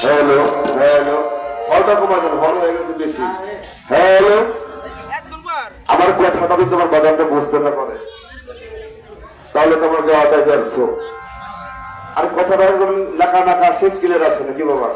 Hello hello ফলটা কমানো ভালো হয়ে গেছে বেশি হ্যালো আমার কথাটা যদি তোমার বাজারটা বুঝতে না পারে তাহলে তোমার গাওয়াটাই ব্যর্থ আর কথাটা একদম নাকা নাকা শেখ ক্লিয়ার আসে নাকি বাবা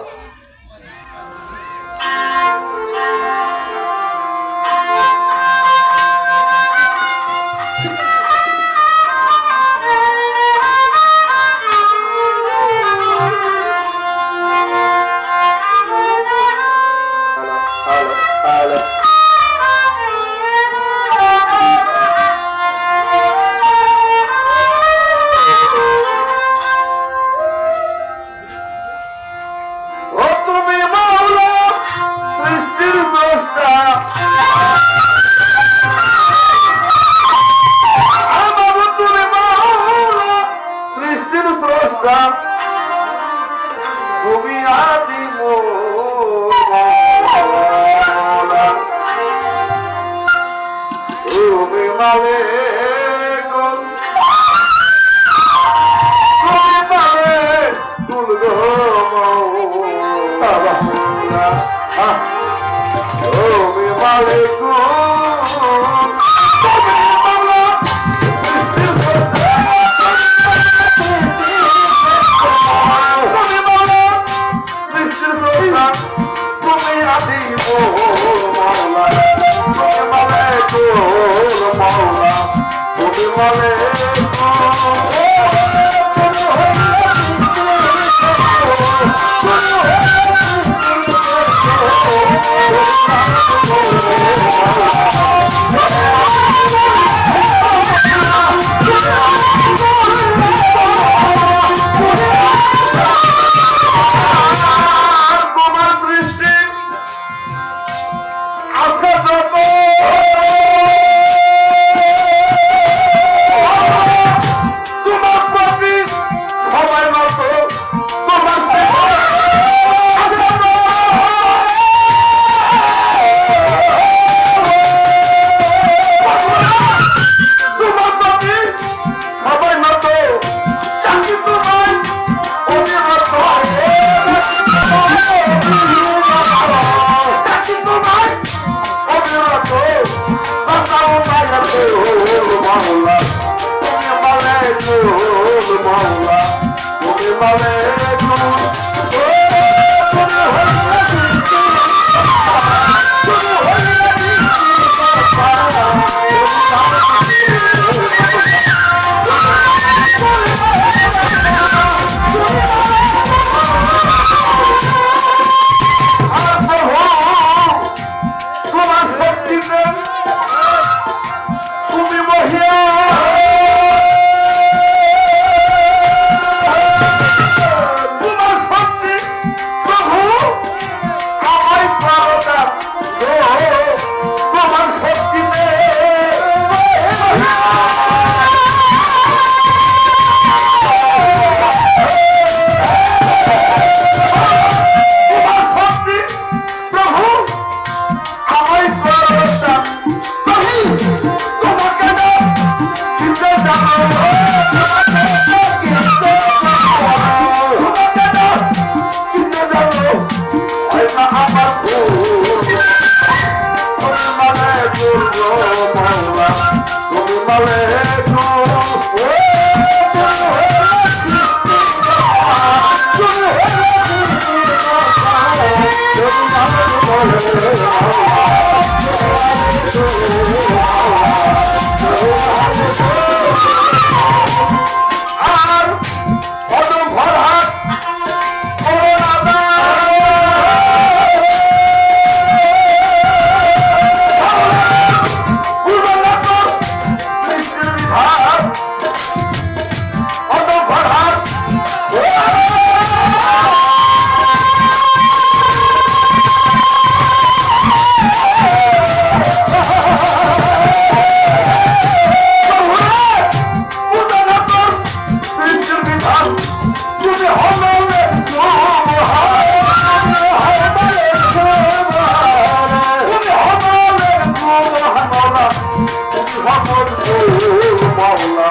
মাওলা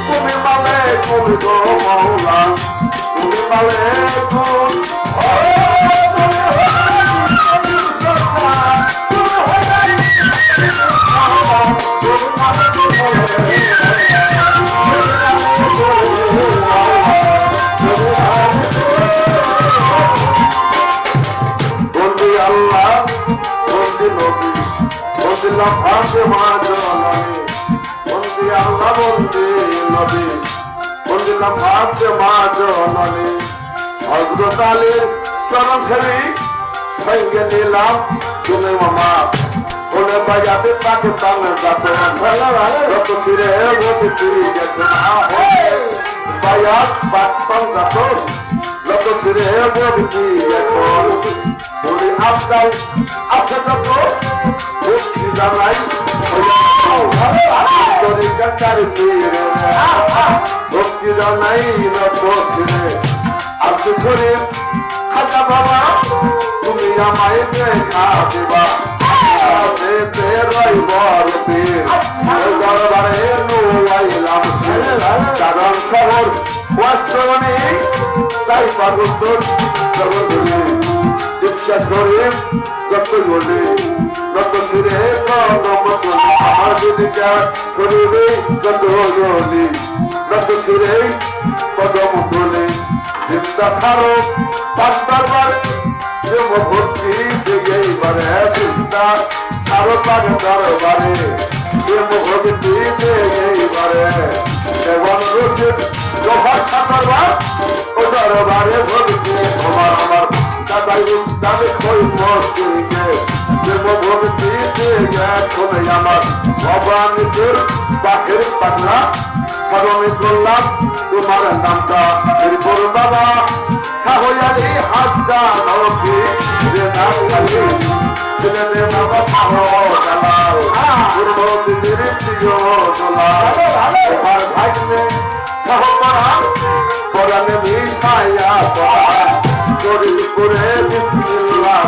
তুমি মালে তুমি গো মাওলা তুমি মালে তুমি বন্দি আল্লাহ বন্দি নবী বন্দিলাম ভাগ্যে মা জননী বন্দি আল্লাহ বন্দি নবী বন্দিলাম ভাগ্যে মা জননী হযরত আলীর চরণ সেবী সঙ্গে নিলাম তুমি মামা ওরে বাজাতে তাকে টানে যাতে যত শিরে ভক্তি যেতে না বায়াত বাটপান যাত যত শিরে ভক্তি এখন বলি আফজাল আছে যত ভক্তি জানাই ভক্তি জানাই যত শিরে আজকে শরীর খাজা বাবা তুমি আমায় দেখা দিবা কারণ শহর ওয়াস্তবনে তাই পাগল শিক্ষা শরীর যত বলে যত শিরে আমার দিদিকা শরীরে যত জলি যত শিরে কদম তোলে চিন্তা সারো পাঁচ দরবার ভক্তি দিকে বারে চিন্তা সারো পাঁচ দরবারে ভক্তি দিকে বারে এবং রসিদ লোহার দরবার ও দরবারে ভক্তি আমার আমার দাদাই দাদে কই মস্তিকে ভক্তি দিকে খোলে আমার ভবানীদের পাখির পাগলা স্মরণে করলাম তোমার নামটা এরপর বাবা শাহয়ালি হাজা নবী যে নাম গালি ছেলেদের বাবা শাহজালাল পূর্ব দিদির প্রিয় দোলাল আমার ভাগ্নে শাহপরাণ পরাণে মিশাইয়া পরাণ করি করে বিসমিল্লাহ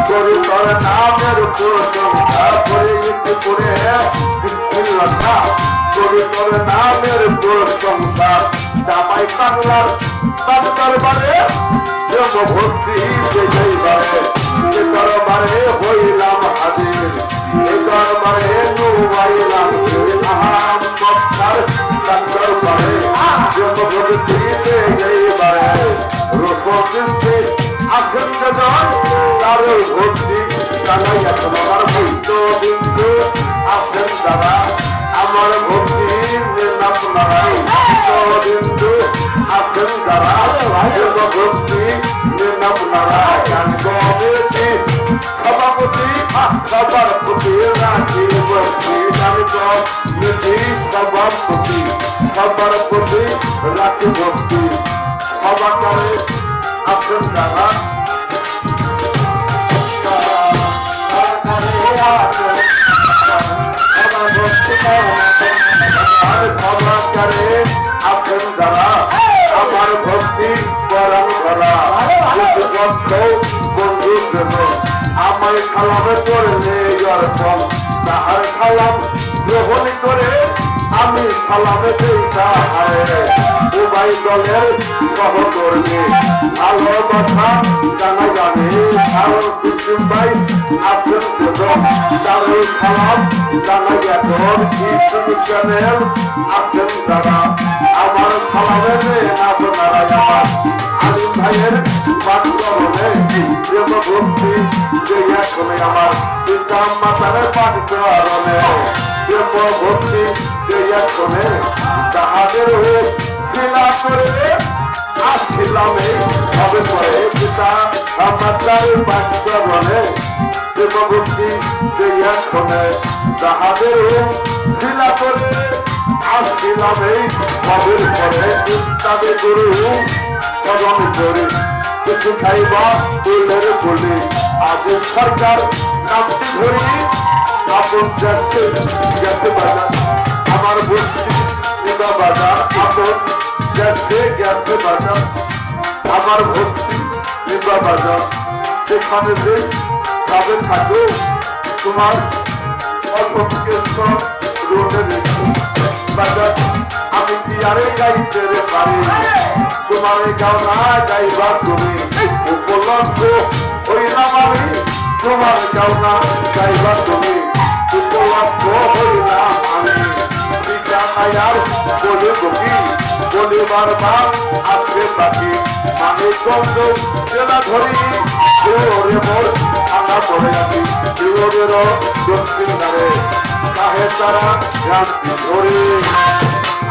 করি তোর নামের প্রশংসা করে ইতি করে বিসমিল্লাহ করি তোর নামের প্রশংসা জামাই বাংলার দরবারে ভক্তি বারে সে দরবারে হইলাম হাজির এই দরবারে নুবাইলাম আহমদার দরবারে ভক্তি বারে রূপসৃষ্টি আসেন তার ভক্তি জানাই এখন আমার বৈদ্য বিন্দু আসেন তারা আমার ভক্তির নাম নারাই বিন্দু আসেন তারা ভক্তি নাম নারায়ণ কমিটি সভাপতি সবার প্রতি রাখি ভক্তি নাম কমিটি সভাপতি সবার প্রতি রাখি ভক্তি সভাকারে আসেন তারা সভাকারে আসেন যারা আমার ভক্তি করান করা বন্ধু আমায় সালামে করলে অর্পণ তাহার সালাম গ্রহণ করে আমি সালামে দিতা উভয় দলের সহকর্মী ভালোবাসা জানা জানে সিস্টেম ভাই আসেন তারও সালাম জানা এখন চ্যানেল আসেন যারা আমার সালামে আপনারা আমার আলিম ভাইয়ের পাঠচরণে প্রেম ভক্তি যে এখন আমার পিতা মাতার পাঠচরণে প্রেম ভক্তি যে এখন তাহাদের শিলা করে আসিলামে হবে পরে পিতা মাতার পাঠচরণে প্রেম ভক্তি যে এখন তাহাদের শিলা করে আসিলামে হবে পরে ইস্তাবে গুরু কদম করে কিছু খাইবা বললে বলে আজ সরকার নামটি ধরি আপন গেছে গেছে বাজার আমার বস্তি নিবা বাজার আপন গেছে গেছে বাজার আমার ভক্তি নিবা বাজার সেখানে যে যাবে থাকো তোমার আমি কি আরে গাইতে পারি তোমার গাও না গাইবা তুমি উপলব্ধ হইলাম আমি তোমার গাও না গাইবা তুমি উপলব্ধ হইলাম আমি আর বলে বকি বলে বারবার আসবে বাকি আমি গন্ধ জেলা ধরি দেওরে মোর আনা পড়ে আছি দেওরের দক্ষিণ ধারে কাহে তারা গাছটি ধরে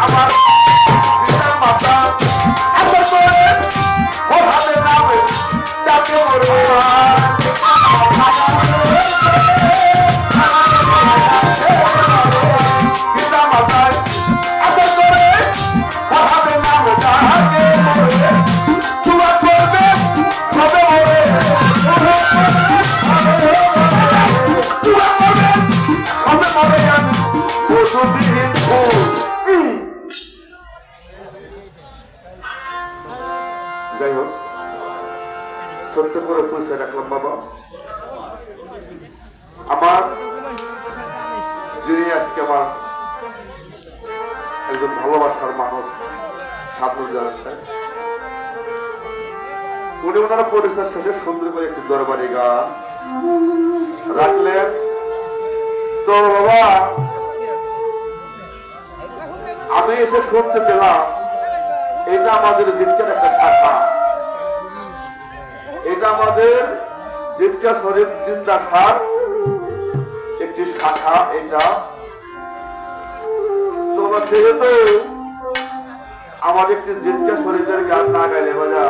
আমার পিতার মাতা এত করে ওভাবে নামে তাকে মরে পিতা মাতায় এত করে ওভাবে নামে তাকে মরে তোমার করবে সবে মরে যাই হোক ছোট্ট করে পয়সা রাখলাম বাবা আমার যিনি আজকে আমার একজন ভালোবাসার মানুষ সাধু জানাচ্ছেন উনি ওনারা পরিচয় শেষে সুন্দর করে একটি দরবারি গান রাখলেন তো বাবা আমি এসে শুনতে পেলাম এটা আমাদের জিটকার একটা শাখা এটা আমাদের জিটকা শরীফ জিন্দা সার একটি শাখা এটা তোমার যেহেতু আমার একটি জিটকা শরীফের গান না গাইলে বাজা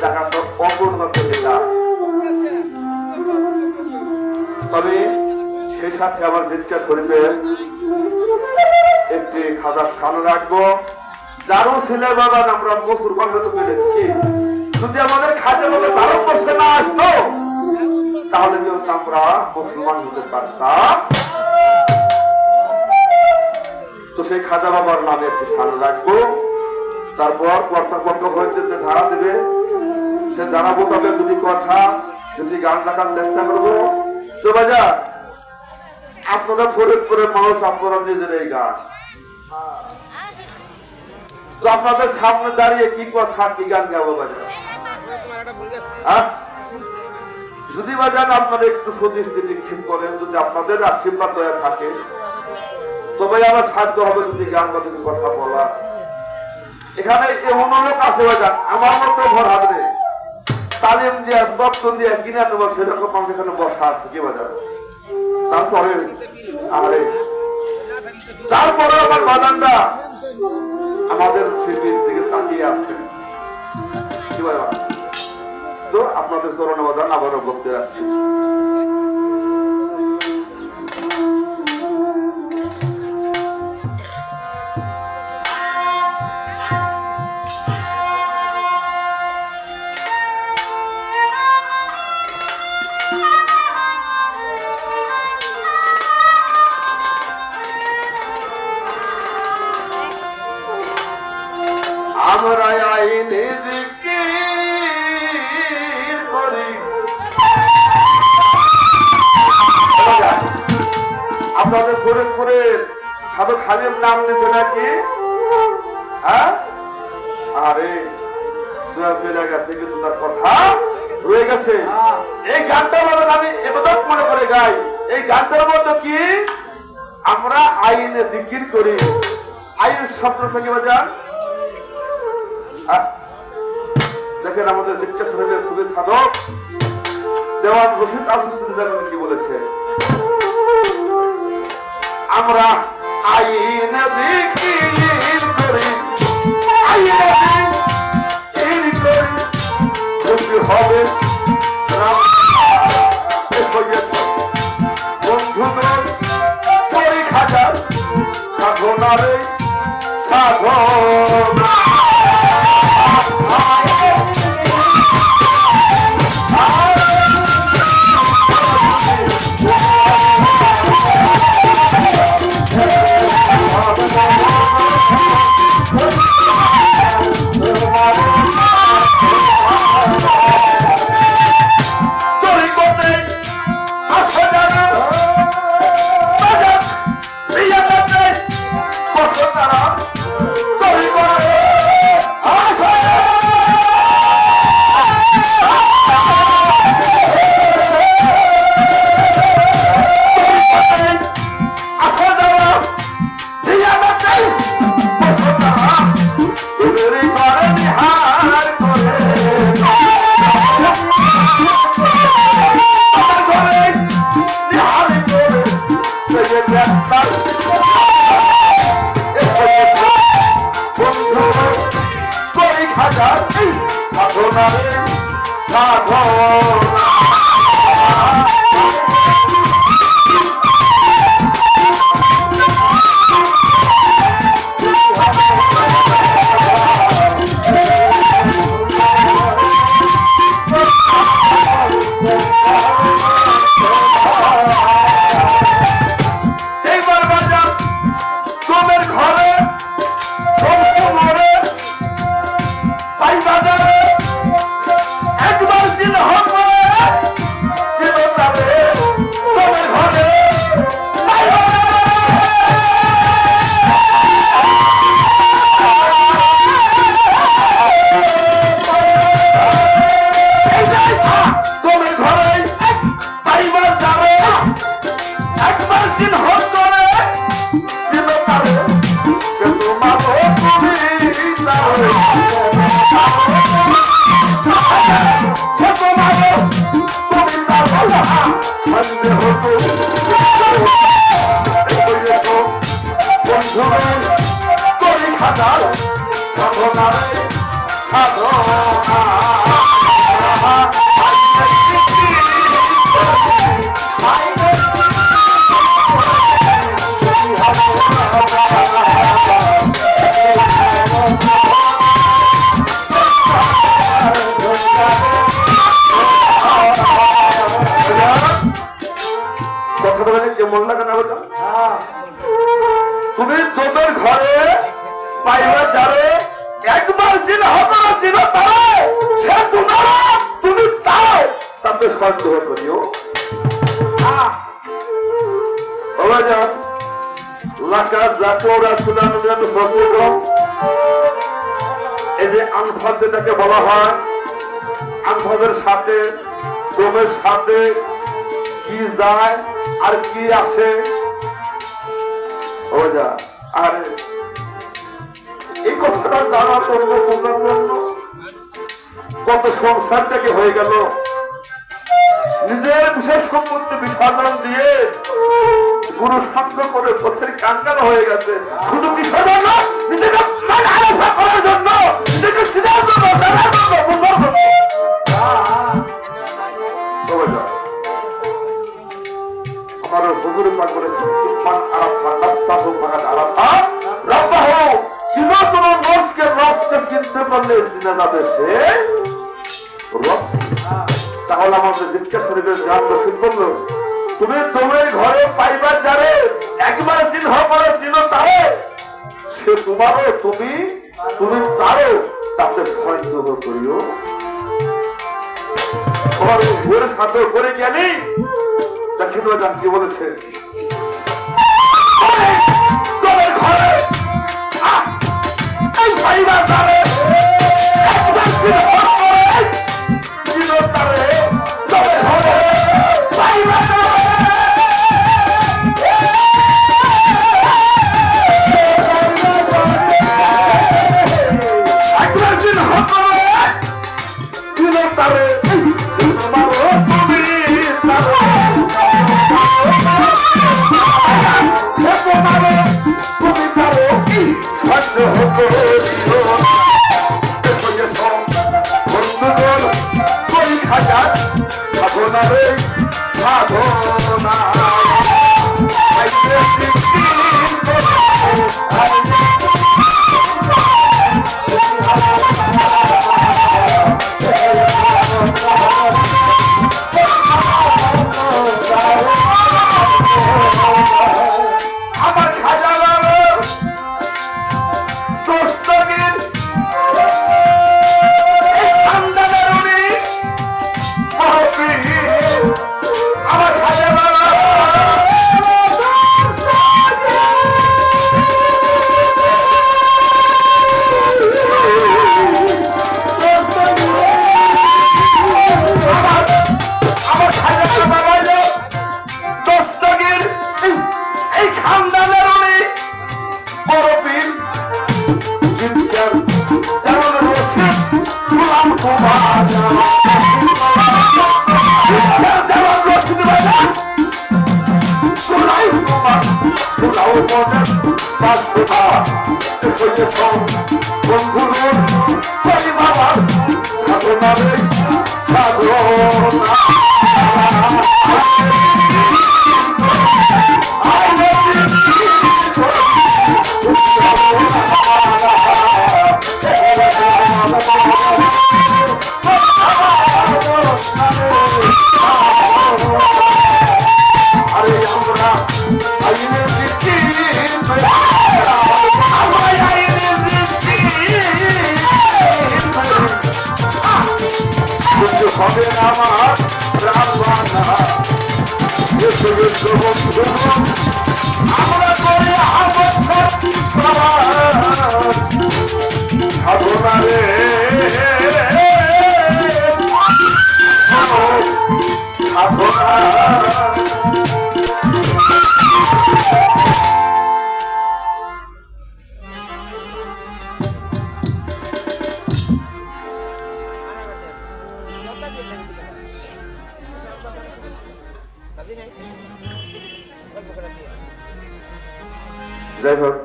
টাকাটা অপূর্ণ থেকে যায় তবে সেই সাথে আমার জিটকা শরীফের একটি খাজার সান রাখবো যারও ছেলে বাবা আমরা মুসলমান হতে পেরেছি কি যদি আমাদের খাজা বাবা ভারতবর্ষে না আসতো তাহলে কিন্তু আমরা মুসলমান হতে পারতাম তো সেই খাজা বাবার নামে একটি সান রাখবো তারপর কর্তাপক্ষ হইতে যে ধারা দেবে সে ধারা মোতাবেক যদি কথা যদি গান রাখার চেষ্টা করবো তো বাজা আপনারা ফরিদপুরের মানুষ আপনারা নিজেরাই গান তো আপনাদের সামনে দাঁড়িয়ে কি কথা কি গান গাবো বাজার যদি বাজান আপনারা একটু সদৃষ্টি নিক্ষেপ করেন যদি আপনাদের আশীর্বাদ দয়া থাকে তবে আমার সাধ্য হবে যদি গান বা যদি কথা বলা এখানে এমন লোক আছে বাজান আমার মতো ঘর হাতে তালিম দিয়া দপ্তর দিয়া কিনা নেবো সেরকম মানুষ এখানে বসা আছে কি বাজার তারপরে আরে তারপরে আমার বাজানটা আমাদের স্মৃতির দিকে তাকিয়ে আসছে তো আপনাদের চরণে বাজান আবারও বলতে রাখছি আমরা আইনে জিকির করি আপনাদের ফরিদপুরের সাধু খালিম নাম দিছে নাকি হ্যাঁ আরে চলে গেছে কিন্তু তার কথা রয়ে গেছে এই গানটা আমি এবাদত মনে করে গাই এই গানটার মধ্যে কি আমরা আইনে জিকির করি আইন শব্দ থেকে বাজান দেখেন আমাদের জিটকা শরীফের সুবি সাধক দেওয়ান রশিদ আসুস্তি জানেন কি বলেছে আমরা আইনে জিকির করি আইনে জিকির করি খুশি হবে বন্ধুদের পরীক্ষা যার সাধনারে সাধনা বন্ধু করি খাজার সাধনারে সাধনা তুমি তোদের ঘরে পাইবা যারে একবার চিন হতরা চিন তারে সে তোমার তুমি তাও তাতে সন্দেহ করিও বাবা যান লাকা জাকরা সুদান ফসল এই যে আনফাজ যেটাকে বলা হয় আনফাজের সাথে দমের সাথে কি যায় আর কি আসে আর এই কথাটা জানা করবো বোঝার জন্য কত সংসার থেকে হয়ে গেল নিজের বিশেষ সম্পত্তি বিসর্জন দিয়ে গুরু শান্ত করে পথের কাঙ্গাল হয়ে গেছে শুধু বিসর্জন না নিজেকে আলাদা করার জন্য নিজেকে সিধার জন্য জানার জন্য বোঝার জন্য আমার হুজুর পাক বলেছেন মান আরাফা নাফসাহু ফাকাদ আরাফা রাব্বাহু সিনা তোমার নফসকে নফসে চিনতে পারলে সিনা যাবে সে রব। তাহলে আমাদের জিজ্ঞাসা শরীরের গান রসিদ বলল তুমি তোমার ঘরে পাইবা যারে একবার চিহ্ন করে চিহ্ন তারে সে তোমারও তুমি তুমি তারও তাতে সন্দেহ করিও তোমার ঘরে সন্দেহ করে গেলি দক্ষিণ যান কি বলেছে তোমার ঘরে পাইবা যারে একবার চিহ্ন করে চিহ্ন তারে তোমার ঘরে পাইবা বন্ধুগণ পরীক্ষা যাক সাধনারে সাধনা আমার খাজা মনের বাসনা এসে সব বন্ধুর পরিবার সাধনা রে সাধনা আরে আমরা আইনে দিচ্ছি আমার আইনে দিচ্ছি কিন্তু হবে না আমার প্রাণবানা এসে গেছে বন্ধু আমরা করে আমার সাধনা রে সাধনা যাই হোক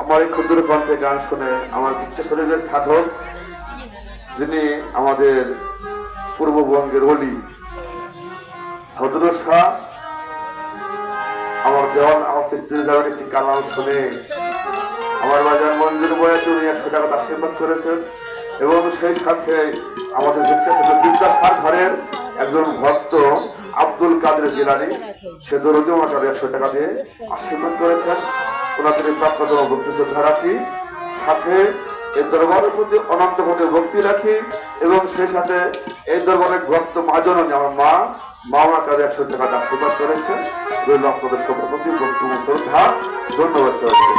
আমার এই ক্ষুদ্র কণ্ঠে গান শুনে আমার চিত্ত শরীরের সাধক যিনি আমাদের পূর্ববঙ্গের অলি হযরত শাহ আমার দেওয়ান আলচিস্তির যাওয়ার একটি কালাম শুনে আমার বাজার মঞ্জুর বয়াতে উনি 100 টাকা আশীর্বাদ করেছেন এবং সেই সাথে আমাদের জিজ্ঞাসার ঘরের একজন ভক্ত আব্দুল কাদের জিলানী সে দরদিও মাত্র 100 টাকা দিয়ে আশীর্বাদ করেছেন। ওনাদের প্রাপ্যতম ভক্তি শ্রদ্ধা রাখি, সাথে এই দরবারের প্রতি অনন্ত ভক্তি ভক্তি রাখি এবং সেই সাথে এই দরবারের ভক্ত মহাজননী আমার মা আমার কাছে 100 টাকা আশীর্বাদ করেছেন। রইল আপনাদের সবার প্রতি ভক্তি শ্রদ্ধা। ধন্যবাদ সবাইকে।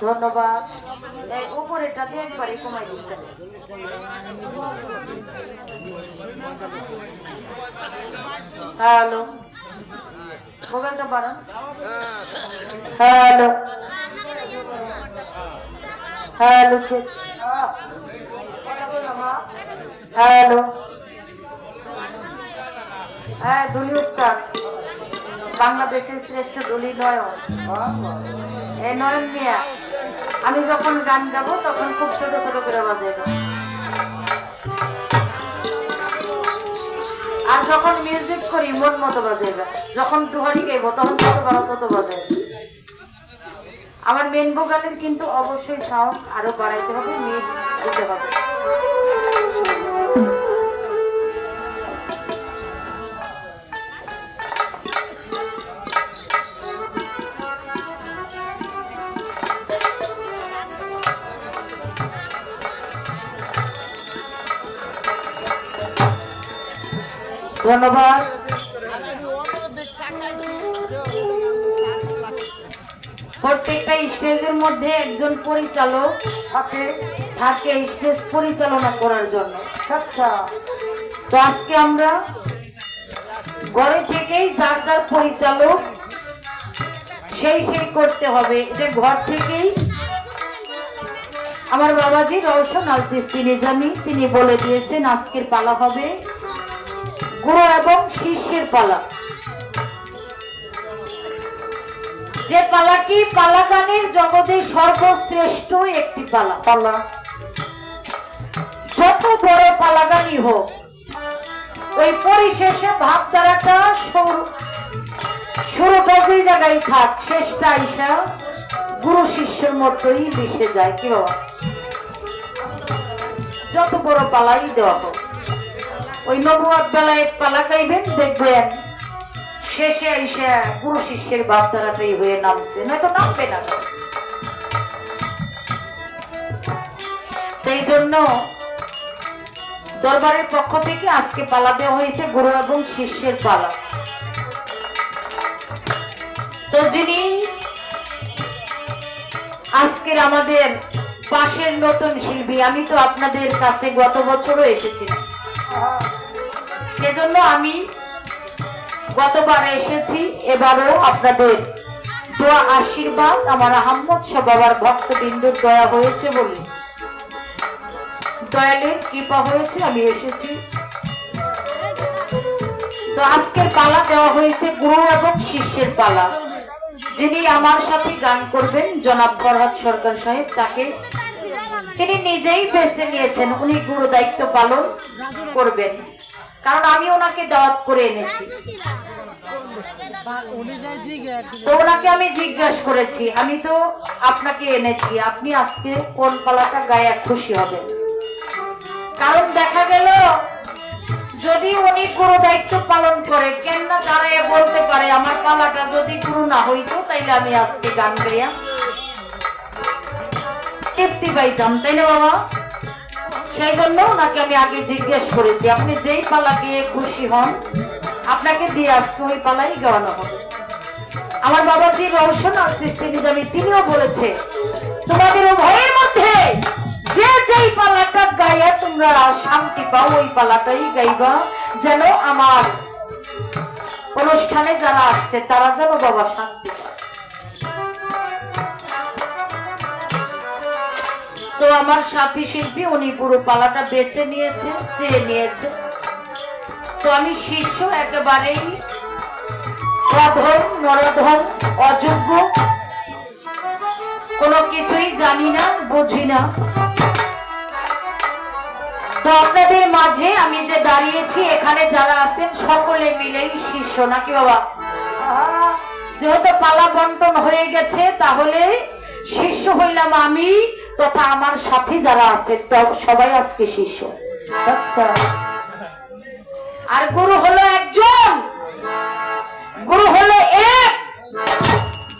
ধন্যবাদ। উপরেটা দিয়ে একবারে কমাই দিচ্ছে। হ্যালো, মোবাইলটা বাড়ান। হ্যালো হ্যালো হ্যালো, হ্যাঁ ডুলি উস্তাদ, বাংলাদেশের শ্রেষ্ঠ ডুলি নয়ন। এই নয়ন মিয়া, আমি যখন গান গাবো তখন খুব ছোট ছোট করে বাজাবো, আর যখন মিউজিক করি মন মতো বাজাইবা। যখন দুহারি গাইবো তখন যত বারো তত বাজাইব। আমার মেন ভোকালের কিন্তু অবশ্যই সাউন্ড আরো বাড়াইতে হবে, মিট দিতে হবে। ধন্যবাদ। প্রত্যেকটা স্টেজের মধ্যে একজন পরিচালক থাকে স্টেজ পরিচালনা করার জন্য। আচ্ছা, তো আজকে আমরা ঘরে থেকেই যার যার পরিচালক সেই করতে হবে। এটা ঘর থেকেই আমার বাবাজি রওশন আল চিশতি নিজামী তিনি বলে দিয়েছেন আজকের পালা হবে গুরু এবং শিষ্যের পালা। যে পালাটি পালা গানের জগতে সর্বশ্রেষ্ঠ একটি পালা। যত বড় পালা গানই হোক, ওই পরিশেষে ভাবধারাটা শুরুটা যে জায়গায় থাক, শেষটা আইসা গুরু শিষ্যের মতোই মিশে যায়। কি বাবা, যত বড় পালাই দেওয়া হোক, ওই নবুয়াত বেলায় পালা গাইবেন, দেখবেন শেষে আইসা গুরু শিষ্যের ভাবধারাটাই হয়ে নামছে, নয়তো নামবে না। সেই জন্য দরবারের পক্ষ থেকে আজকে পালা দেওয়া হয়েছে গুরু এবং শিষ্যের পালা। তো যিনি আজকের আমাদের পাশের নতুন শিল্পী, আমি তো আপনাদের কাছে গত বছরও এসেছিলাম, সেজন্য আমি গতবার এসেছি, এবারও আপনাদের দোয়া আশীর্বাদ আমার আহম্মদ শাহ বাবার ভক্তবৃন্দুর দয়া হয়েছে বলে, দয়ালের কৃপা হয়েছে আমি এসেছি। তো আজকের পালা দেওয়া হয়েছে গুরু এবং শিষ্যের পালা। যিনি আমার সাথে গান করবেন জনাব ফরহাদ সরকার সাহেব, তাকে তিনি নিজেই বেছে নিয়েছেন, উনি গুরু দায়িত্ব পালন করবেন, কারণ আমি ওনাকে দাওয়াত করে এনেছি। তো ওনাকে আমি জিজ্ঞাসা করেছি, আমি তো আপনাকে এনেছি, আপনি আজকে কোন পালাটা গায়ে খুশি হবেন? কারণ দেখা গেল যদি উনি গুরু দায়িত্ব পালন করে, কেন না দাঁড়ায় বলতে পারে আমার পালাটা যদি গুরু না হইতো তাইলে আমি আজকে গান গাইয়া তৃপ্তি পাইতাম, তাই না বাবা? সেই জন্য ওনাকে আমি আগে জিজ্ঞেস করেছি, আপনি যেই পালা গিয়ে খুশি হন আপনাকে দিয়ে আজকে ওই পালাই গাওয়ানো হবে। আমার বাবাজি রওশন আল চিশতি নিজামী তিনিও বলেছে তোমাদের উভয়ের মধ্যে যে যেই পালাটা গাইয়া তোমরা শান্তি পাও ওই পালাটাই গাইবা, যেন আমার অনুষ্ঠানে যারা আসছে তারা যেন বাবা শান্তি পায়। তো আমার সাথী শিল্পী উনি পুরো পালাটা বেছে নিয়েছে, চেয়ে নিয়েছে। তো আমি শিষ্য একেবারেই অধম নরধম অযোগ্য, কোনো কিছুই জানি না বুঝি না। তো আপনাদের মাঝে আমি যে দাঁড়িয়েছি এখানে যারা আছেন সকলে মিলেই শিষ্য, নাকি বাবা? যেহেতু পালা বন্টন হয়ে গেছে তাহলে শিষ্য হইলাম আমি, তথা আমার সাথী যারা আছে সবাই আজকে শিষ্য। আচ্ছা, আর গুরু হলো একজন, গুরু হলো এক,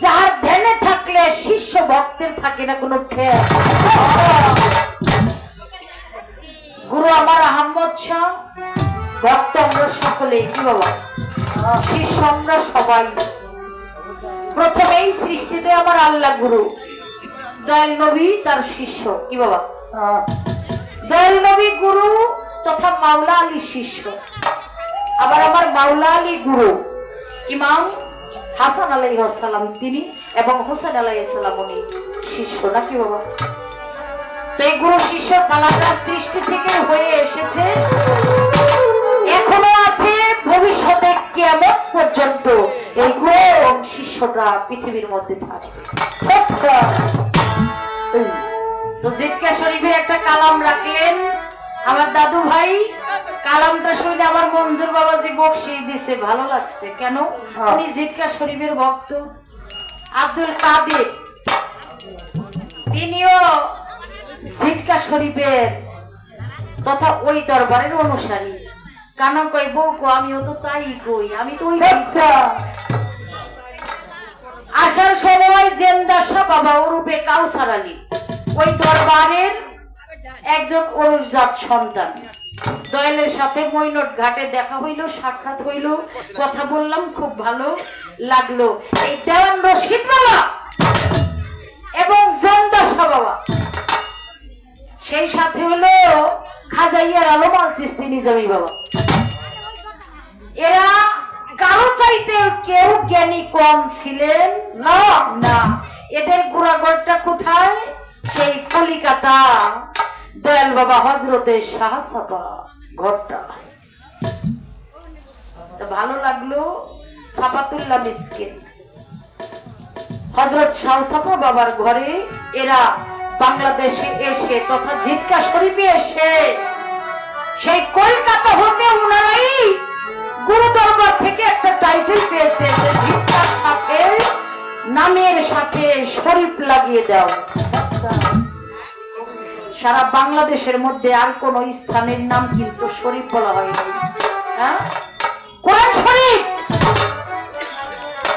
যার ধ্যানে থাকলে শিষ্য ভক্তের থাকে না কোনো ঠেক। গুরু আমার আহম্মদ শাহ, ভক্ত আমরা সকলে, কি বাবা, শিষ্য আমরা সবাই। প্রথমে এই সৃষ্টিতে আমার আল্লাহ গুরু, দয়াল নবী তার শিষ্য, কি বাবা, দয়াল নবী গুরু তথা মাওলা আলী শিষ্য। আবার আমার মাওলা আলী গুরু ইমাম হাসান আলাইহিস সালাম তিনি, এবং হোসেন আলাইহিস সালাম উনি শিষ্য, নাকি বাবা? তো এই গুরু শিষ্য পালাটা সৃষ্টি থেকে হয়ে এসেছে, এখনো আছে, ভবিষ্যতে কিয়ামত পর্যন্ত এই গুরু শিষ্যটা পৃথিবীর মধ্যে থাকবে। তো জিটকা শরীফের একটা কালাম রাখলেন আমার দাদু ভাই। কালামটা শুনে আমার মঞ্জুর বাবাজি বকশিশ দিছে, ভালো লাগছে। কেন? উনি জিটকা শরীফের ভক্ত। আব্দুল কাদের তিনিও জিটকা শরীফের তথা ওই দরবারের অনুসারী। কেন কই বউ, আমিও তো তাই কই, আমি তো আসার সময় জেন্দাসা বাবা ওরূপে কাউসার আলী ওই দরবারের একজন অনুজাত সন্তান। দয়ালের সাথে মৈনট ঘাটে দেখা হইল, সাক্ষাৎ হইল, কথা বললাম, খুব ভালো লাগলো। এই দেওয়ান রশিদ বাবা এবং জেন্দাসা বাবা, সেই সাথে হলো খাজাইয়ার আলম আল চিস্তি নিজামী বাবা, এরা কারো চাইতে কেউ জ্ঞানী কম ছিলেন না। না, এদের গুড়াগড়টা কোথায়? সেই কলিকাতা দয়াল বাবা হজরতের শাহসাপা ঘরটা। তো ভালো লাগলো, সাপাতুল্লাহ মিসকিন হজরত শাহসাপা বাবার ঘরে এরা বাংলাদেশে এসে তথা জিটকা শরীফে এসে সেই কলকাতা হতে উনারাই গুরু দরবার থেকে একটা টাইটেল পেয়েছে, জিটকার সাথে নামের সাথে শরীফ লাগিয়ে দাও। সারা বাংলাদেশের মধ্যে আর কোন স্থানের নাম কিন্তু শরীফ বলা হয়নি। হ্যাঁ, কোরআন শরীফ,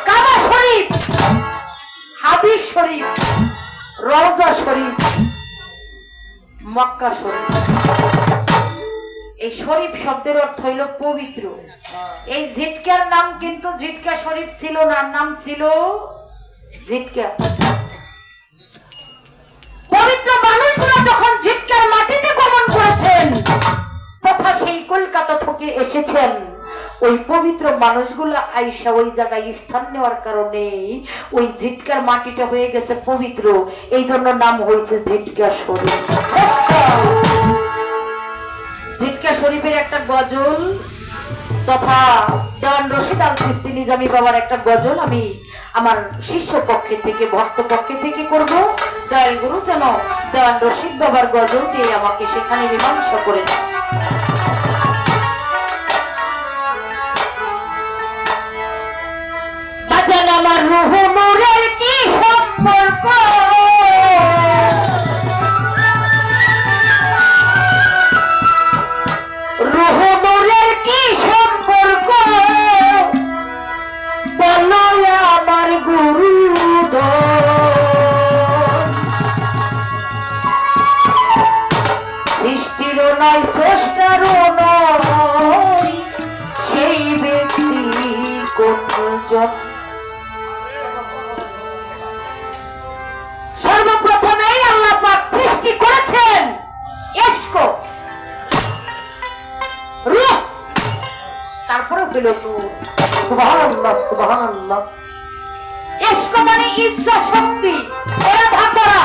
কাবা শরীফ, হাদিস শরীফ, রওজা শরীফ, মক্কা শরীফ। এই শরীফ শব্দের অর্থ হইল পবিত্র। এই জিটকার নাম কিন্তু জিটকা শরীফ ছিল না, নাম ছিল জিটকা। পবিত্র মানুষগুলো যখন জিটকার মাটিতে গমন করেছেন তথা সেই কলকাতা থেকে এসেছেন, ওই পবিত্র মানুষগুলো আইসা ওই জায়গায় স্থান নেওয়ার কারণে ওই জিটকার মাটিটা হয়ে গেছে পবিত্র, এই জন্য নাম হয়েছে জিটকা শরীফ। জিটকা শরীফের একটা গজল তথা দেওয়ান রশিদ আল চিস্তি নিজামী বাবার একটা গজল আমি আমার শিষ্য পক্ষে থেকে, ভক্ত পক্ষে থেকে করব। দয়াল গুরু যেন দেওয়ান রশিদ বাবার গজল দিয়ে আমাকে সেখানে মীমাংসা করে দেন। বাজান আমার রুহ নূরের কি সম্পর্ক, রুহ নূরের কি সম্পর্ক, বলো আমার গুরুধর। সৃষ্টিরও নয় স্রষ্টারও নয়, সেই ব্যক্তি কোনজন। সর্বপ্রথমেই আল্লাহ পাক সৃষ্টি করেছেন ইশক, রূহ, তারপরে হলো নূর। সুবহানাল্লাহ, সুবহানাল্লাহ। ইশক মানে ইচ্ছা শক্তি, মেধা করা।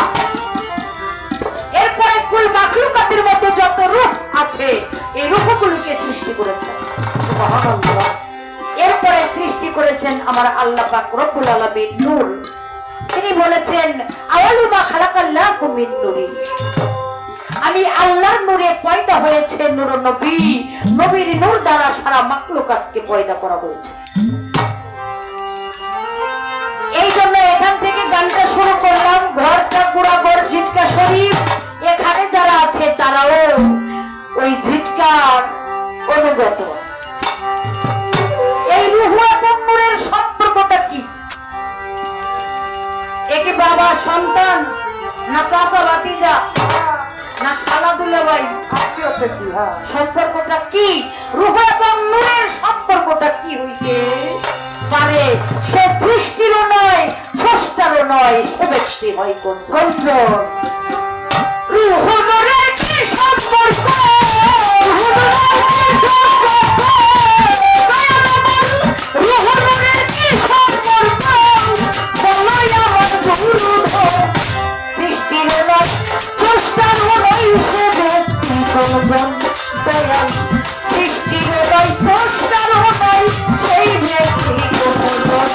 এরপরে কুল মাখলুকাতের মধ্যে যত রূহ আছে এই রূহগুলোকে সৃষ্টি করেছেন। সুবহানাল্লাহ। এরপরে সৃষ্টি করেছেন আমার আল্লাহ পাক রব্বুল আলামিন নূর। তিনি বলেছেন আওয়ালু মা খালাকাল্লাহু মিন নূরি, আমি আল্লাহর নূরে পয়দা হয়েছে নূর নবী, নবীর নূর দ্বারা সারা মাখলুকাতকে পয়দা করা হয়েছে। এই জন্য এখান থেকে গানটা শুরু করলাম, ঘরটা গুড়া ঘর জিটকা শরীফ, ভাইয়া না শালা দুলা ভাই? সম্পর্কটা কি? রূহ এবং নূরের সম্পর্কটা কি হইতে পারে? সে সৃষ্টিরও নয়, স্রষ্টারও নয়, সে ব্যক্তি হয় কোন? রূহ নূরের কি সম্পর্ক? রূহ নূরের কি সম্পর্ক? বলাই আমার গুরুধ। সৃষ্টিরও নয়, স্রষ্টারও নয়, সে ব্যক্তি কোনজন? দয়াল সৃষ্টিরও নয়, স্রষ্টারও নয়, সেই ব্যক্তি কোনজন?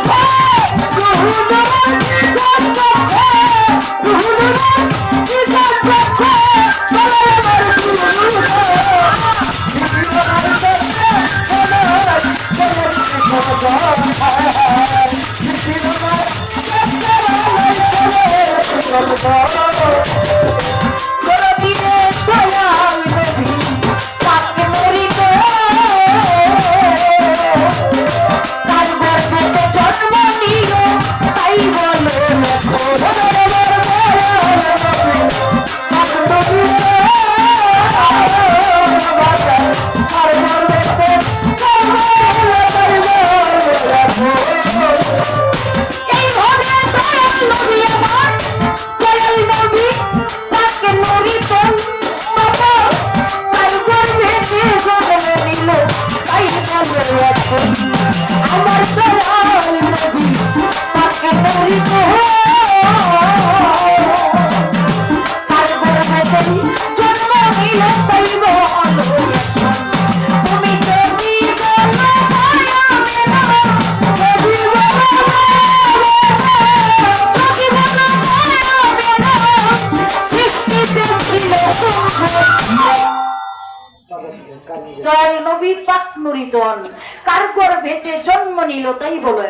কার গর্ভেতে জন্ম নিল তাই বলে।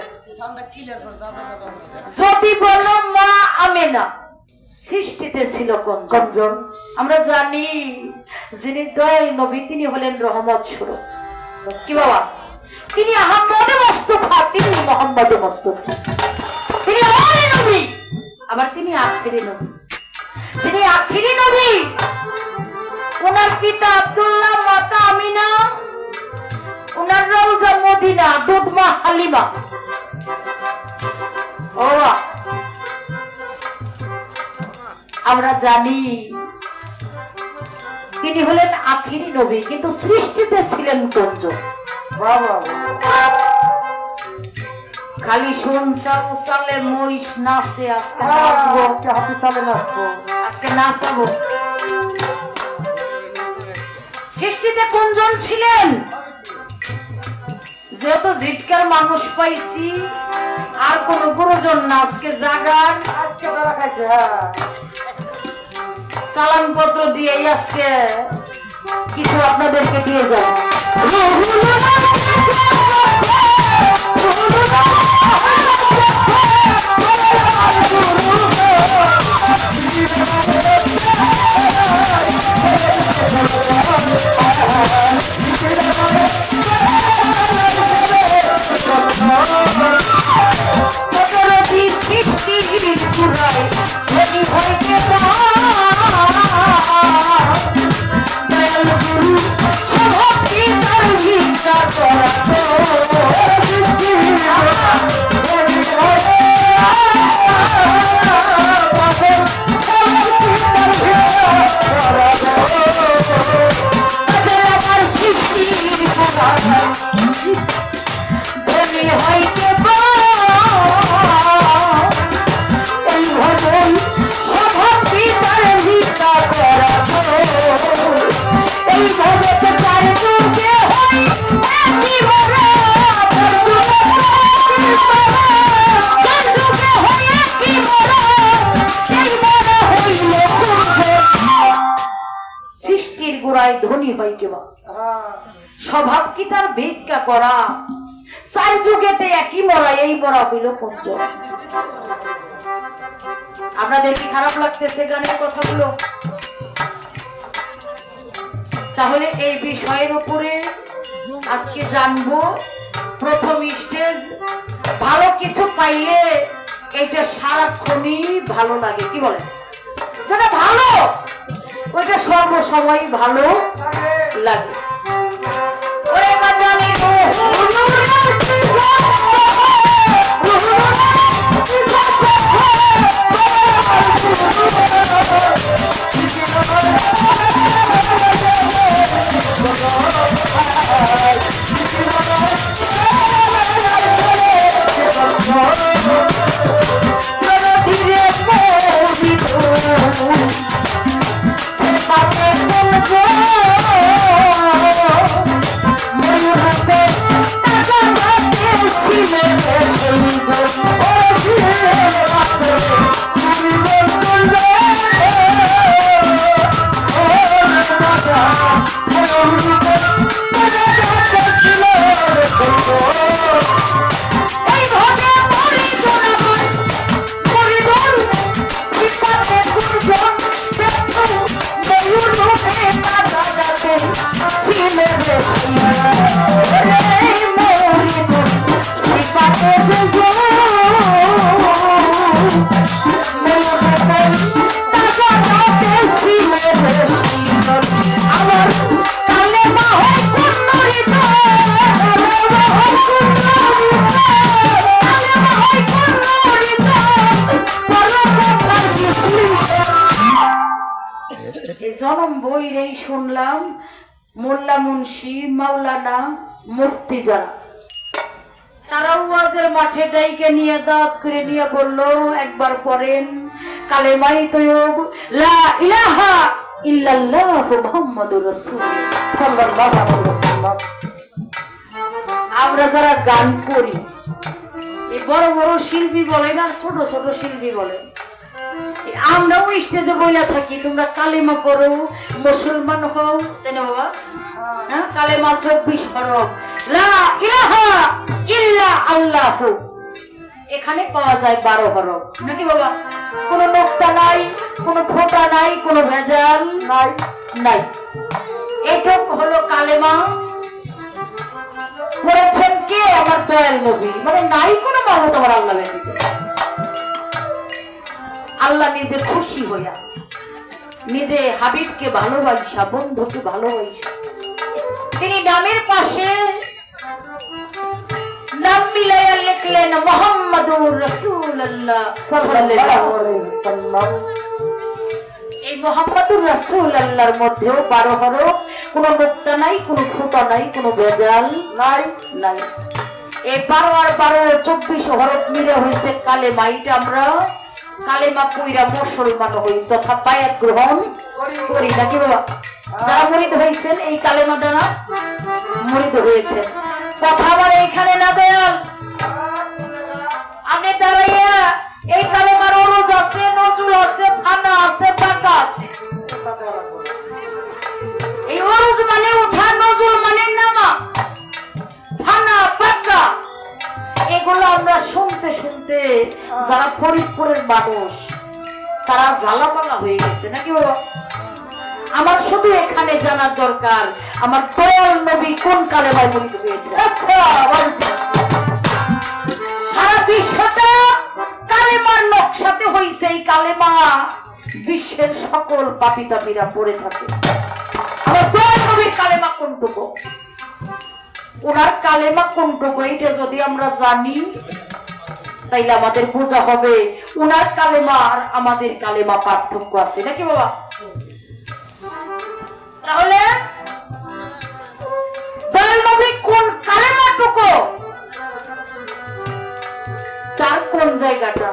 যদি বলো মা আমেনা সৃষ্টিতে ছিল কোনজন? আমরা জানি যিনি দয়াল নবী তিনি হলেন রহমত স্বরূপ। কি বাবা? তিনি আহমদ মুস্তাফা, তিনি মোহাম্মদ মুস্তাফা, তিনি আওয়ালি নবী, আবার তিনি আখিরি নবী। যিনি আখিরি নবী, ওনার পিতা আব্দুল্লাহ, মাতা আমিনা, ওনার রওজা মদিনা, দুধ মা হালিমা। ও আমরা জানি তিনি হলেন আখিরি নবী, কিন্তু সৃষ্টিতে ছিলেন কোনজন? খালি শুনছাও সালে মহিষ নাচে, আজকে নাচবো, আজকে নাচাবো। সৃষ্টিতে কোনজন ছিলেন? যেহেতু জিটকার মানুষ পাইছি, আর কোন গুরুজন না, আজকে জাগার সালাম পত্র দিয়ে আজকে কিছু আপনাদেরকে দিয়ে যাব। ধনী হয় কেবা স্বভাব কি তার ভিক্ষা করা? চার যুগেতে একই মরা, এই মরা হইল পঞ্চম। আপনাদের কি খারাপ লাগতেছে গানের কথাগুলো? তাহলে এই বিষয়ের উপরে আজকে জানবো। প্রথম স্টেজ, ভালো কিছু পাইলে এইটা সারাক্ষণই ভালো লাগে। কি বলেন? যেটা ভালো ওইটা সর্বসময় ভালো লাগে। ওরে বাজালি জনম বইরেই শুনলাম মোল্লা মুন্সি মাওলানা মুফতি যারা তারা ওয়াজের মাঠে ডাইকে নিয়ে দাঁত করে নিয়ে বলল একবার পড়েন কালেমাই তৈয়ব লা ইলাহা ইল্লাল্লাহ মুহাম্মাদুর রাসূলুল্লাহ সাল্লাল্লাহু আলাইহি ওয়াসাল্লাম। আমরা যারা গান করি এই বড় বড় শিল্পী বলেন আর ছোট ছোট শিল্পী বলেন, আমরাও স্টেজে বইলা থাকি তোমরা কালেমা পড়ো মুসলমান হও, তাই না বাবা? হ্যাঁ, কালেমা 24 হরফ, লা ইলাহা ইল্লা আল্লাহ, এখানে পাওয়া যায় 12 হরফ নাকি বাবা? কোনো নোক্তা নাই, কোনো ফোঁটা নাই, কোনো ভেজাল নাই নাই। এটুক হলো কালেমা। পড়েছেন কে? আমার দয়াল নবী, মানে নাই কোনো মাহবুব আমার আল্লাহ ব্যতীত। আল্লাহ নিজে খুশি হইয়া নিজে হাবিবকে ভালোবাসা, বন্ধুকে ভালোবাসা তিনি নামের পাশে নাম মিলাইয়া লিখলেন মুহাম্মাদুর রাসূলুল্লাহ সাল্লাল্লাহু আলাইহি ওয়াসাল্লাম। এই মুহাম্মাদুর রাসূলুল্লাহর মধ্যেও 12 হরফ, কোনো নোক্তা নাই, কোনো ফোঁটা নাই, কোনো ভেজাল নাই নাই। এই 12 আর 12 24 হরফ মিলে হয়েছে কালেমা। এটা আমরা কালেমা পইরা মুসলমান হই তথা বায়াত গ্রহণ করি নাকি বাবা? যারা মুরিদ হয়েছেন এই কালেমা দ্বারা মুরিদ হয়েছেন। কথা আবার এখানে না দয়াল, আপনি দাঁড়াইয়া এই কালেমার ওরজ আছে, নজরুল আছে, ফানা আছে, পাকা আছে। এই ওরজ মানে উঠা, নজরুল মানে নামা, ফানা পাকা, এগুলো আমরা শুনতে শুনতে যারা ফরিদপুরের মানুষ তারা ঝালাপালা হয়ে গেছে নাকি বাবা? আমার শুধু এখানে জানার দরকার আমার দয়াল নবী কোন কালেমায় মুরিদ হয়েছে। আচ্ছা, সারা বিশ্বটা কালেমার নকশাতে হয়েছে। এই কালেমা বিশ্বের সকল পাপী তাপীরা পড়ে থাকে। আমার দয়াল নবীর কালেমা কোনটুকু, ওনার কালেমা কোনটুকু, এইটা যদি আমরা জানি তাইলে আমাদের বোঝা হবে ওনার কালেমা আর আমাদের কালেমা পার্থক্য আছে নাকি বাবা? তাহলে দয়াল নবী কোন কালেমাটুকু, তার কোন জায়গাটা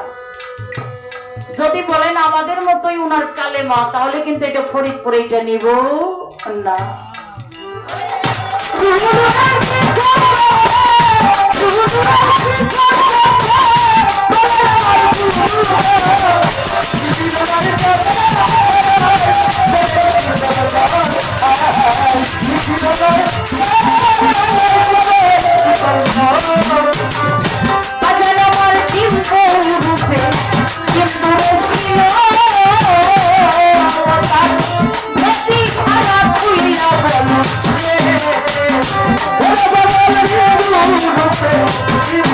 যদি বলেন আমাদের মতোই ওনার কালেমা, তাহলে কিন্তু এটা ফরিদপুরে এটা নিব না। Yeah.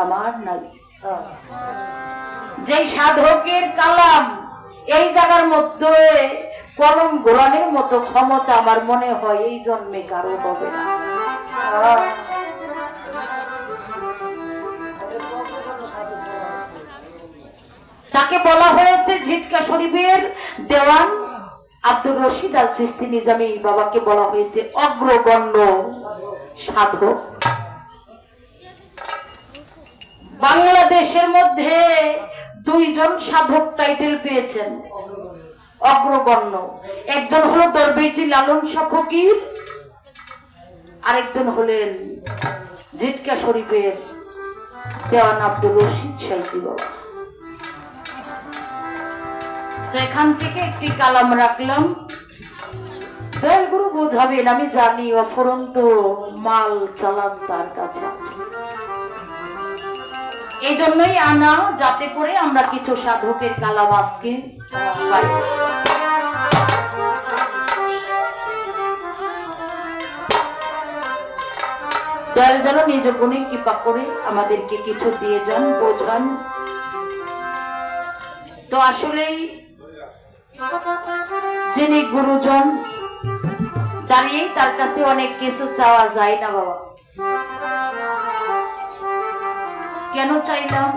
আমার নাই। যে সাধকের কালাম এই জায়গার মধ্যে কলম ঘোরানোর মতো ক্ষমতা আমার মনে হয় এই জন্মে কারো হবে না। তাকে বলা হয়েছে ঝিটকা শরীফের দেওয়ান আব্দুর রশিদ আল চিশতি নিজামী বাবাকে বলা হয়েছে অগ্রগণ্য সাধক। বাংলাদেশের মধ্যে দুইজন সাধক টাইটেল পেয়েছেন অগ্রগণ্য। একজন হলো দরবেশজি লালন শাহ ফকির, আরেকজন হলেন ঝিটকা শরীফের দেওয়ান আব্দুর রশিদ সাইজি বাবা। তো এখান থেকে একটি কালাম রাখলাম, দয়ালগুরু বোঝাবেন আমি জানি, অফুরন্ত মাল চালান তার কাছে আছে। এই জন্যই আনা, যাতে করে আমরা কিছু সাধকের কালাম আজকে পাই। দয়াল যেন নিজ গুণে কৃপা করে আমাদেরকে কিছু দিয়ে যান, বোঝান। তো আসলেই যিনি গুরুজন, দাঁড়িয়ে তার কাছে অনেক কিছু চাওয়া যায় না বাবা। কেন চাইলাম?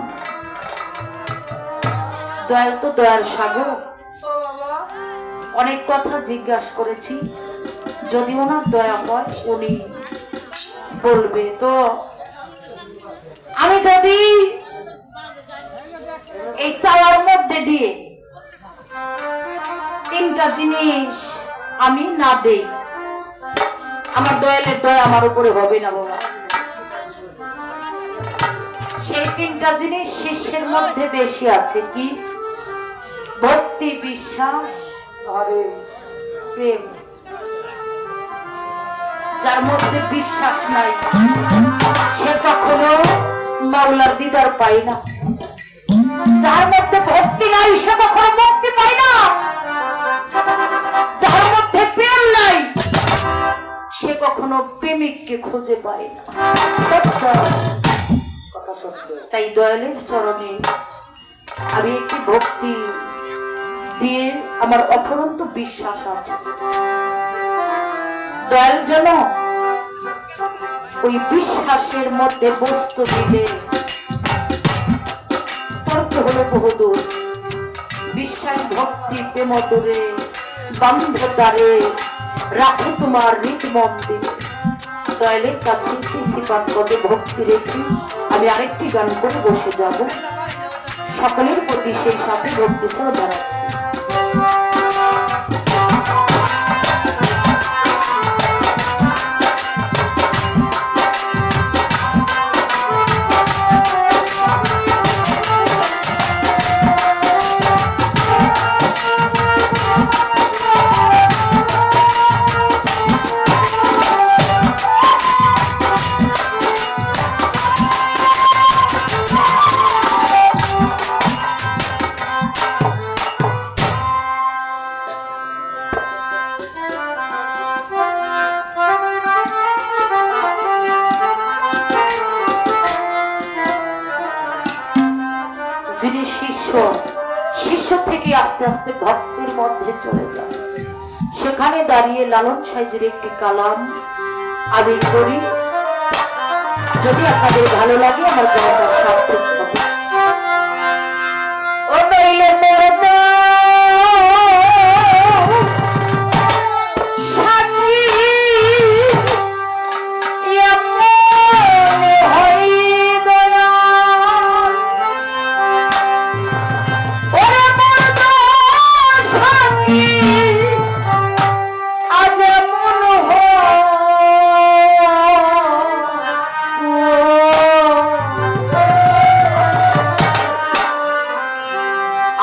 দয়াল তো দয়ার সাগর। অনেক কথা জিজ্ঞাসা করেছি, যদি ওনার দয়া হয় উনি বলবে। তো আমি যদি এই চাওয়ার মধ্যে দিয়ে তিনটা জিনিস আমি না দেই, আমার দয়ালের দয়া আমার উপরে হবে না বাবা। সেই তিনটা জিনিস শিষ্যের মধ্যে বেশি আছে, কি? ভক্তি, বিশ্বাস আর প্রেম। যার মধ্যে বিশ্বাস নাই সে কখনো মাওলার দিদার পায় না। যার মধ্যে ভক্তি নাই সে কখনো মুক্তি পায় না। যার মধ্যে প্রেম নাই সে কখনো প্রেমিককে খুঁজে পায় না। তাই দয়ালের চরণে আমি একটি ভক্তি দিয়ে আমার অফুরন্ত বিশ্বাস আছে, দয়াল যেন ওই বিশ্বাসের মধ্যে বস্তু দিলে। তর্ক হলো বহুদূর, বিশ্বাস ভক্তি প্রেম দূরে, বান্ধ দ্বারে রাখো তোমার হৃদ মন্দিরে। দয়ালের কাছে শ্রীপাদ পদে ভক্তি রেখে আমি আরেকটি গান করে বসে যাব। সকলের প্রতি সেই সাথে ভক্তি ছাড়া দাঁড়াচ্ছি। যিনি শিষ্য থেকে আস্তে আস্তে ভক্তের মধ্যে চলে যায়, সেখানে দাঁড়িয়ে লালন সাইজের একটি কালাম আমি করি। যদি আপনাদের ভালো লাগে আমার গানটা সার্থক হবে। ও নইলে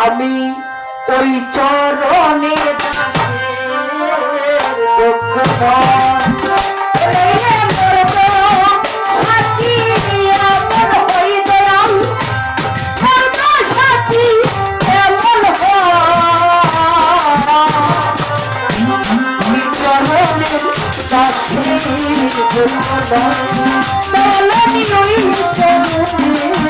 আমি ওই চরণে চরণে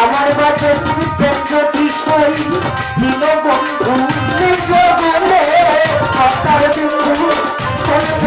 আমার বাচ্চা বিষয় দিল বন্ধু নিজ বলে আসার বিন্দু বন্ধু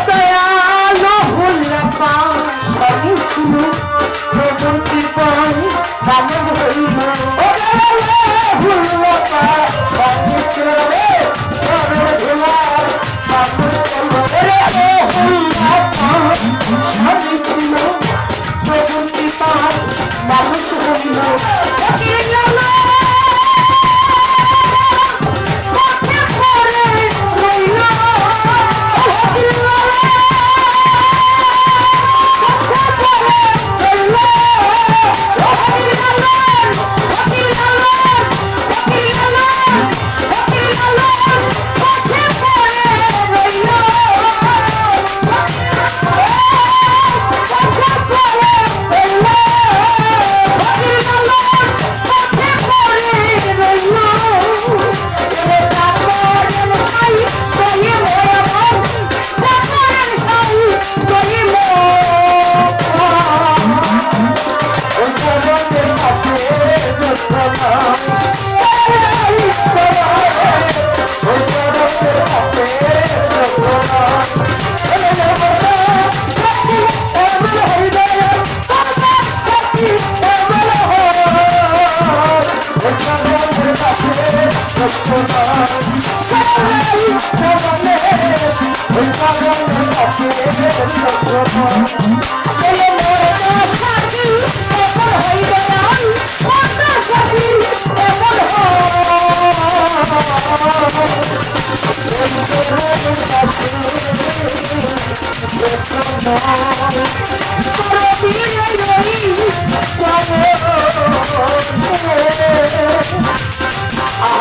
দয়ালো ভুললাম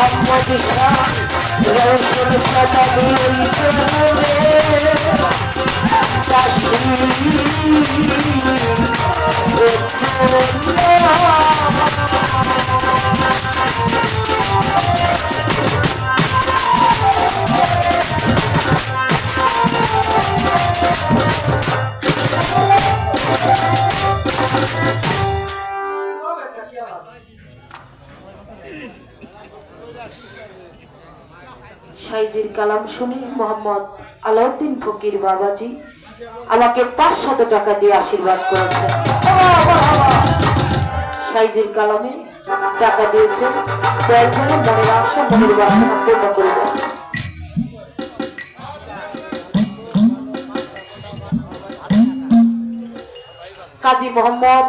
আহমদ শাহ রৌশন সাদানি সাইজির কালাম শুনে মোহাম্মদ আলাউদ্দিন ফকির বাবাজি আমাকে 500 টাকা দিয়ে আশীর্বাদ করেছেন। সাইজির কালামে টাকা দিয়েছেন, দয়াল করে মনের আশা মনের বাসনা পূর্ণ করে দেন। কাজী মোহাম্মদ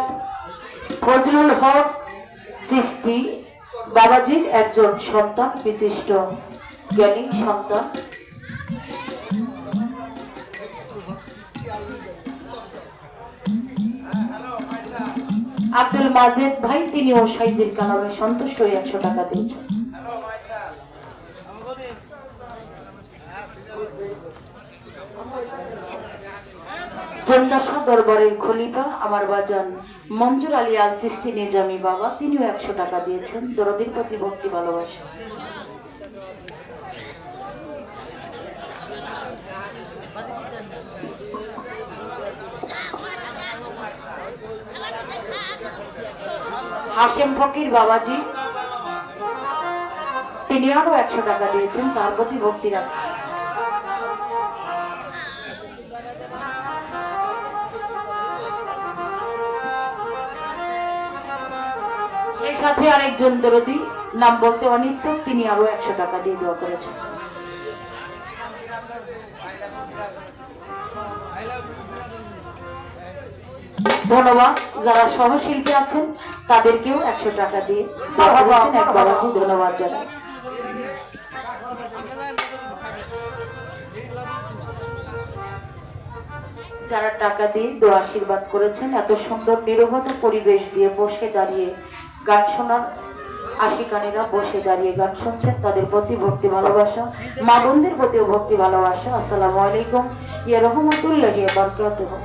ফজলুল হক চিস্তি বাবাজির একজন সন্তান, বিশিষ্ট জ্ঞানী সন্তান। আব্দুল মাজেদ ভাই, তিনিও সাইজির কালামে সন্তুষ্ট হয়ে 100 টাকা দিয়েছেন। জন্দাসা দরবারের খলিফা আমার বাজান মঞ্জুর আলী আল চিস্তি নিজামী বাবা, তিনিও 100 টাকা দিয়েছেন। দরদির প্রতি ভক্তি ভালোবাসা। হাশেম ফকির বাবাজি, তিনি আরো 100 টাকা দিয়েছেন, তার প্রতি ভক্তি রাখা। সেই সাথে আরেকজন দরদি, নাম বলতে অনিচ্ছুক, তিনি আরো 100 টাকা দিয়ে দোয়া করেছেন। ধন্যবাদ। যারা সহশিল্পী আছেন তাদেরকেও 100 টাকা দিয়ে এক বাবাজি ধন্যবাদ জানাই। যারা টাকা দিয়ে দোয়া আশীর্বাদ করেছেন, এত সুন্দর নিরবতা পরিবেশ দিয়ে বসে দাঁড়িয়ে গান শোনার আশিকানেরা বসে দাঁড়িয়ে গান শুনছেন, তাদের প্রতি ভক্তি ভালোবাসা, মা বোনদের প্রতিও ভক্তি ভালোবাসা। আসসালামু আলাইকুম ইয়া রাহমাতুল্লাহি ওয়া বারাকাতুহু।